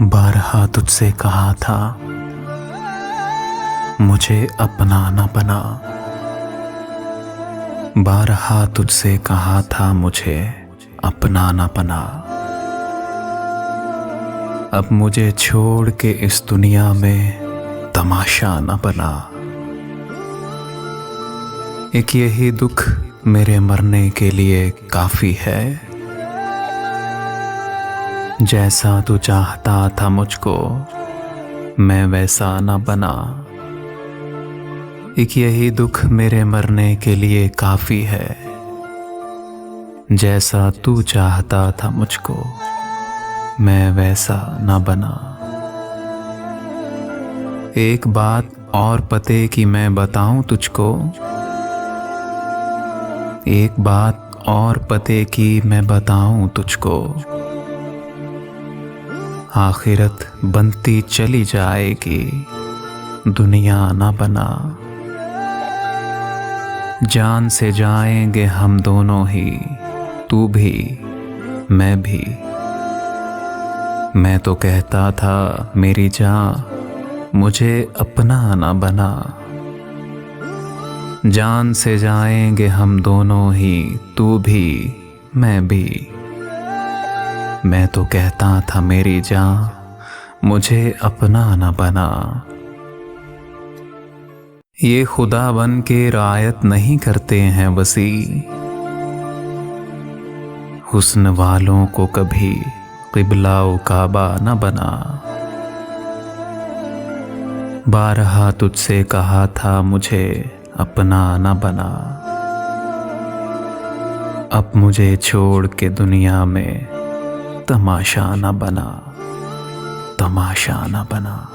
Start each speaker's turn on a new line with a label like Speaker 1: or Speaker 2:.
Speaker 1: बारहा तुझसे कहा था मुझे अपना न बना। बारहा तुझसे कहा था मुझे अपना न बना। अब मुझे छोड़ के इस दुनिया में तमाशा न बना। एक यही दुख मेरे मरने के लिए काफी है। जैसा तू चाहता था मुझको मैं वैसा न बना। एक यही दुख मेरे मरने के लिए काफी है। जैसा तू चाहता था मुझको मैं वैसा न बना। एक बात और पते की मैं बताऊं तुझको। एक बात और पते की मैं बताऊं तुझको। आखिरत बनती चली जाएगी दुनिया न बना। जान से जाएंगे हम दोनों ही, तू भी मैं भी। मैं तो कहता था मेरी जान मुझे अपना न बना। जान से जाएंगे हम दोनों ही, तू भी मैं भी। मैं तो कहता था मेरी जान मुझे अपना न बना। ये खुदा बन के रायत नहीं करते हैं वसी। हुस्न वालों को कभी क़िबला व काबा न बना। बारहा तुझसे कहा था मुझे अपना न बना। अब मुझे छोड़ के दुनिया में तमाशा न बना। तमाशा न बना।